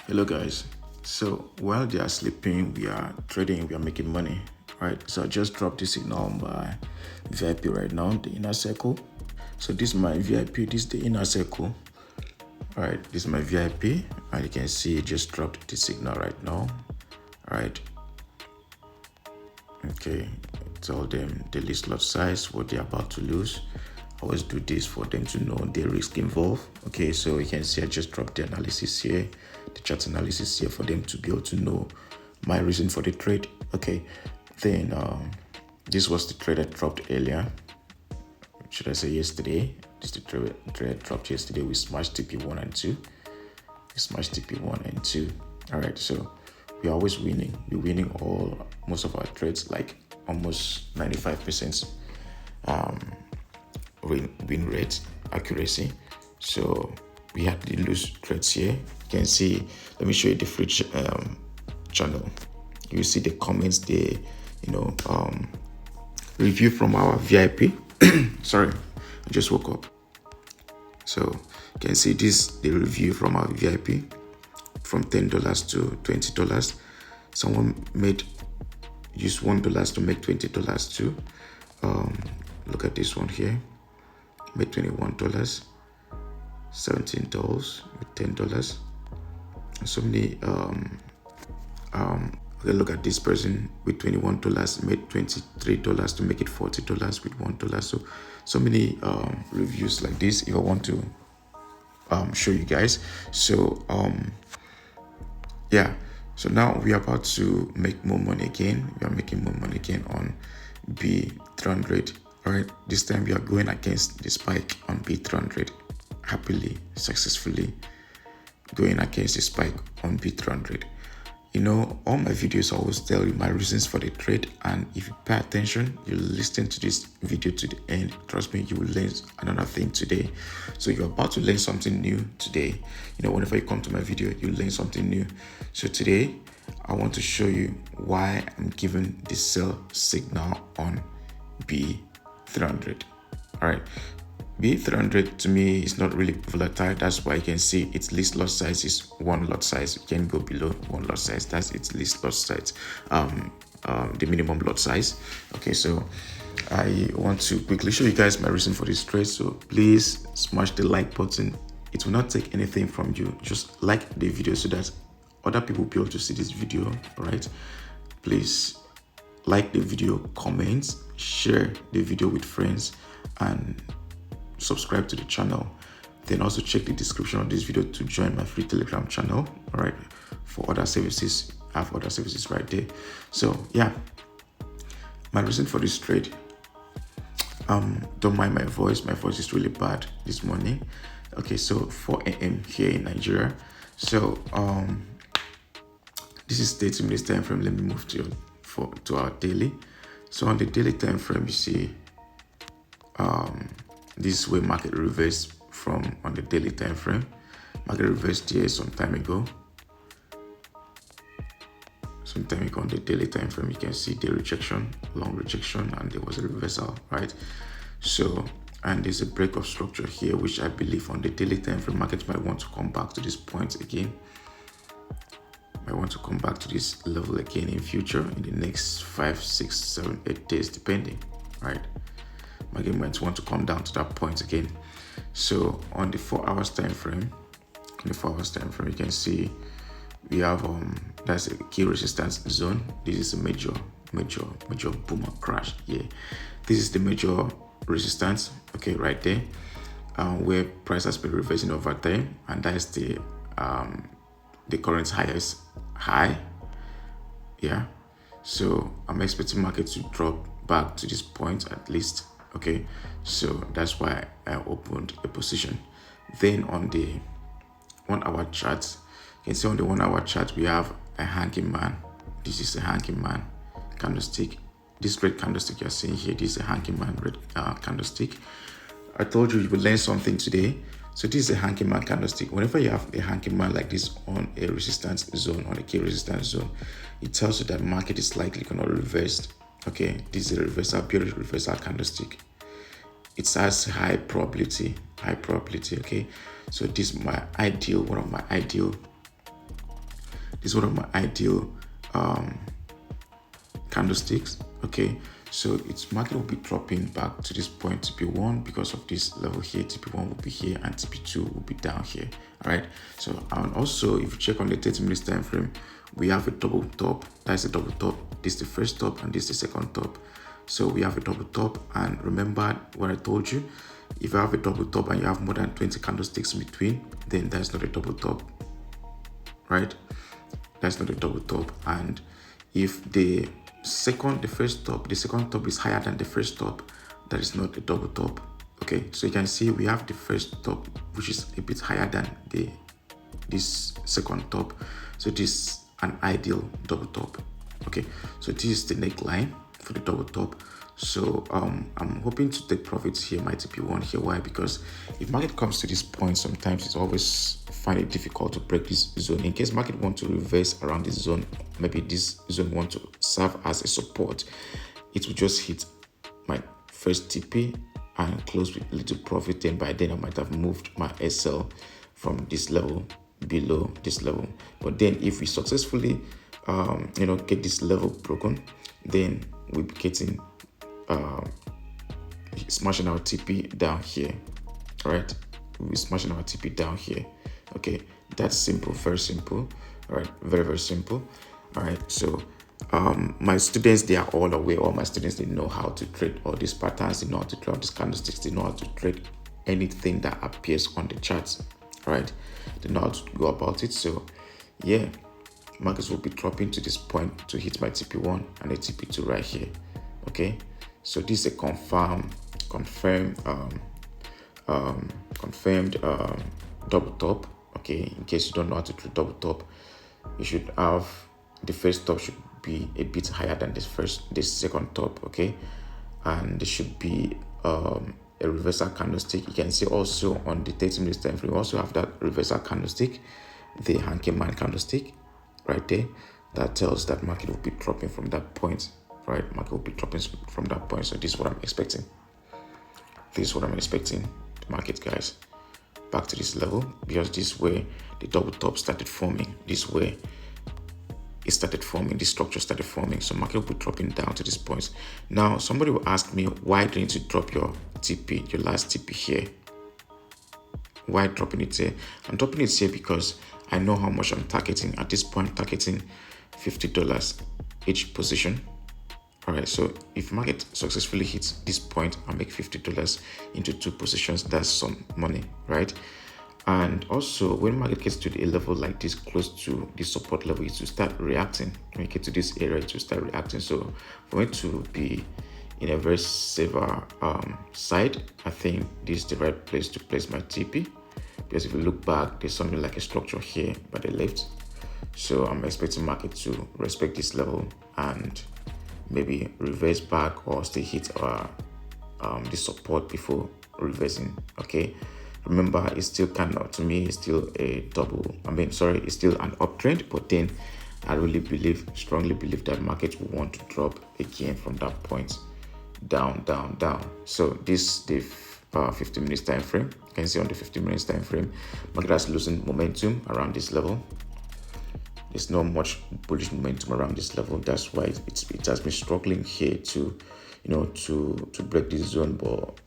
Hello guys. So while they are sleeping, we are trading, we are making money. Right. So I just dropped this signal on my VIP right now, the inner circle. So this is my VIP, this is the inner circle. Alright, this is my VIP, and you can see it just dropped the signal right now. Alright. Okay, tell them the list lot size, what they're about to lose. I always do this for them to know the risk involved. Okay, so you can see I just dropped the analysis here, the chart analysis here for them to be able to know my reason for the trade. Okay, then this was the trade I dropped earlier. Should I say yesterday? This is the trade I dropped yesterday. We smashed TP1 and 2. We smashed TP1 and 2. Alright, so we're always winning. We're winning most of our trades, like almost 95% win rate accuracy. So we had the loose trades here. You can see, let me show you the free channel. You see the comments there, review from our VIP. Sorry, I just woke up. So you can see the review from our VIP from $10 to $20. Someone used $1 to make $20 too. Look at this one here. Made $21, $17 with $10. And so many look at this person with $21 made $23 to make it $40 with $1. So many reviews like this if I want to show you guys. So yeah, so now we are about to make more money again. We are making more money again on B300. All right, this time we are going against the spike on B300, happily, successfully going against the spike on B300. All my videos always tell you my reasons for the trade, and if you pay attention, you listen to this video to the end, trust me, you will learn another thing today. So you're about to learn something new today. Whenever you come to my video, you learn something new. So today, I want to show you why I'm giving the sell signal on B300. All right. B300 to me is not really volatile. That's why you can see its least lot size is one lot size. You can go below one lot size. That's its least lot size, the minimum lot size. Okay, so I want to quickly show you guys my reason for this trade. So please smash the like button. It will not take anything from you. Just like the video so that other people will be able to see this video. All right, please like the video, comment, share the video with friends, and subscribe to the channel. Then also check the description of this video to join my free Telegram channel. All right, for other services, I have other services right there. So yeah, my reason for this trade, don't mind my voice is really bad this morning. Okay, so 4 a.m. here in Nigeria. So this is 30 minutes time frame. Let me move to our daily. So on the daily time frame, you see this is where market reversed from on the daily time frame. Market reversed here some time ago. Some time ago on the daily time frame, you can see the rejection, long rejection, and there was a reversal, right? So, and there's a break of structure here, which I believe on the daily time frame, market might want to come back to this point again. Might want to come back to this level again in future in the next 5, 6, 7, 8 days, depending, right? Market might want to come down to that point again. So on the 4 hours time frame, you can see we have that's a key resistance zone. This is a major boom or crash. Yeah, this is the major resistance. Okay, right there, where price has been reversing over time, and that is the current highest high. Yeah, so I'm expecting market to drop back to this point at least. Okay, so that's why I opened a position. Then on the 1 hour chart, you can see on the 1 hour chart we have a hanging man. This is a hanging man candlestick. This red candlestick you're seeing here, this is a hanging man red candlestick. I told you would learn something today. So this is a hanging man candlestick. Whenever you have a hanging man like this on a resistance zone, on a key resistance zone, it tells you that market is likely going to reverse. Okay, this is a reversal, period reversal candlestick. It has high probability. Okay, so this is my ideal, one of my ideal is one of my ideal candlesticks. Okay, so its market will be dropping back to this point, TP1, because of this level here. TP1 will be here and TP2 will be down here. All right, so and also if you check on the 30 minutes time frame, we have a double top. That's a double top. This is the first top and this is the second top. So we have a double top, and remember what I told you, if you have a double top and you have more than 20 candlesticks in between, then that's not a double top, right? That's not a double top. And if the second top is higher than the first top, that is not a double top. Okay, so you can see we have the first top which is a bit higher than this second top, so this is an ideal double top. Okay, so this is the neckline for the double top. So I'm hoping to take profits here, my TP1 here. Why? Because if market comes to this point, sometimes it's always find it difficult to break this zone. In case market want to reverse around this zone, maybe this zone want to serve as a support, it will just hit my first TP and close with little profit. Then by then I might have moved my SL from this level below this level. But then if we successfully get this level broken, then we'll be getting smashing our TP down here. All right, we'll be smashing our TP down here. Okay, that's simple, very simple. All right, very, very simple. All right, so my students, they are all aware. All my students, they know how to trade all these patterns, they know how to trade all these candlesticks, they know how to trade anything that appears on the charts. All right, they know how to go about it. So yeah, markets will be dropping to this point to hit my TP1 and a TP2 right here. Okay, so this is a confirmed double top. Okay, in case you don't know how to trade double top, you should have the first top should be a bit higher than this second top. Okay, and there should be a reversal candlestick. You can see also on the 30 minutes time frame, we also have that reversal candlestick, the Hankeman candlestick right there, that tells that market will be dropping from that point. Right, market will be dropping from that point. So this is what I'm expecting. This is what I'm expecting the market, guys, back to this level, because this way the double top started forming. This way it started forming, this structure started forming. So market will be dropping down to this point. Now somebody will ask me, why don't you drop your TP, your last TP here? Why dropping it here? I'm dropping it here because I know how much I'm targeting. At this point, targeting $50 each position. All right, so if market successfully hits this point, I'll make $50 into 2 positions. That's some money, right? And also, when market gets to a level like this, close to the support level, it will start reacting. When you get to this area, it will start reacting. So for it to be in a very safer side, I think this is the right place to place my TP. Because if you look back, there's something like a structure here by the left. So I'm expecting market to respect this level and maybe reverse back or still hit the support before reversing. Okay, remember, it's still to me, it's still it's still an uptrend, but then I really strongly believe that market will want to drop again from that point down. So this the 15 minutes time frame. You can see on the 15 minutes time frame, market has losing momentum around this level. There's not much bullish momentum around this level. That's why it has been struggling here to break this zone. But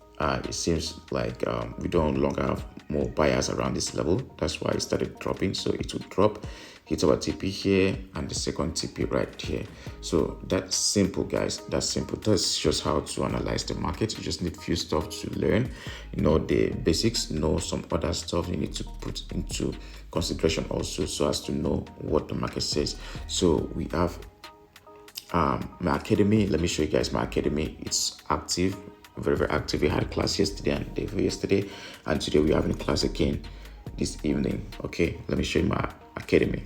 it seems like we don't longer have more buyers around this level. That's why it started dropping. So it will drop, hit our TP here and the second TP right here. So that's simple, guys. That's simple. That's just how to analyze the market. You just need few stuff to learn. The basics, some other stuff you need to put into consideration also, so as to know what the market says. So we have my academy. Let me show you guys my academy. It's active, very, very active. We had a class yesterday and day before yesterday, and today we're having a class again this evening. Okay, let me show you my academy.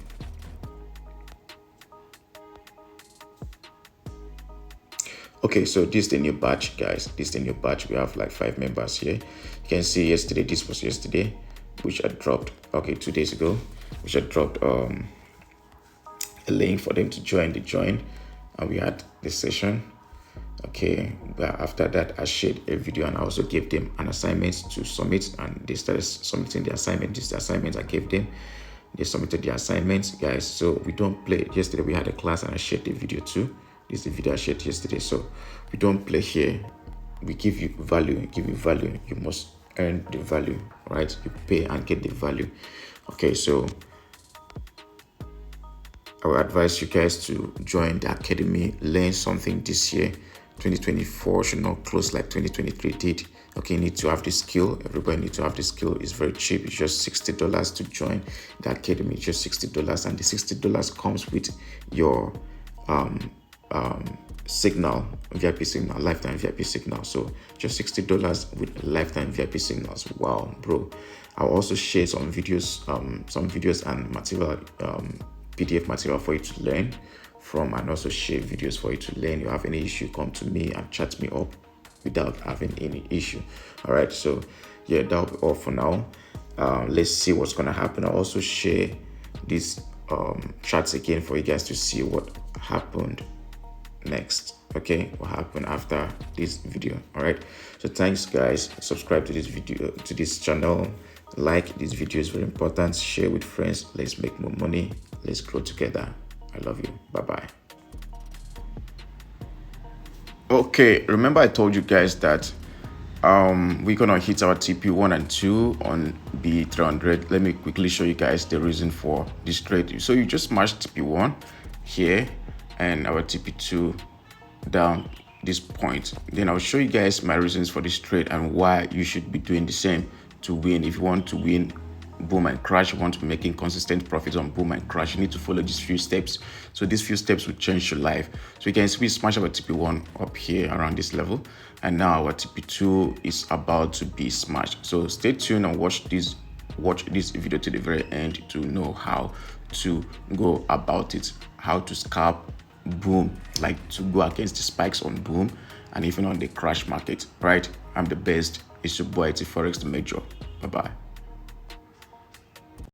Okay, so this is the new batch, guys. This is the new batch. We have like 5 members here. You can see yesterday, this was yesterday, which I dropped 2 days ago, which I dropped a link for them to join. They joined and we had this session. Okay, but after that I shared a video and I also gave them an assignment to submit, and they started submitting the assignment. This is the assignment I gave them. They submitted the assignments, guys. So we don't play. Yesterday we had a class and I shared the video too. This is the video I shared yesterday. So we don't play here. We give you value, You must earn the value, right? You pay and get the value. Okay, so I would advise you guys to join the academy, learn something this year. 2024 should not close like 2023 did. Okay, you need to have the skill. Everybody needs to have the skill. It's very cheap. It's just $60 to join the academy. It's just $60, and the $60 comes with your signal, VIP signal, lifetime VIP signal. So just $60 with lifetime VIP signals. Wow, bro. I'll also share some videos and material, PDF material for you to learn from, and also share videos for you to learn. You have any issue, come to me and chat me up without having any issue. All right, so yeah, that'll be all for now. Let's see what's gonna happen. I'll also share these charts again for you guys to see what happened next. Okay, what happened after this video. All right, so thanks guys. Subscribe to this video, to this channel. Like this video is very important. Share with friends. Let's make more money. Let's grow together. I love you. Bye bye. Okay, remember I told you guys that we're gonna hit our TP1 and 2 on B300. Let me quickly show you guys the reason for this trade. So you just smash TP1 here and our TP2 down this point. Then I'll show you guys my reasons for this trade and why you should be doing the same to win. If you want to win boom and crash, you want to be making consistent profits on boom and crash, you need to follow these few steps. So these few steps will change your life. So you can see we smash our TP1 up here around this level, and now our TP2 is about to be smashed. So stay tuned and watch this video to the very end to know how to go about it, how to scalp boom, like to go against the spikes on boom and even on the crash market, right? I'm the best. It's your boy Etiforex, the Major. Bye bye.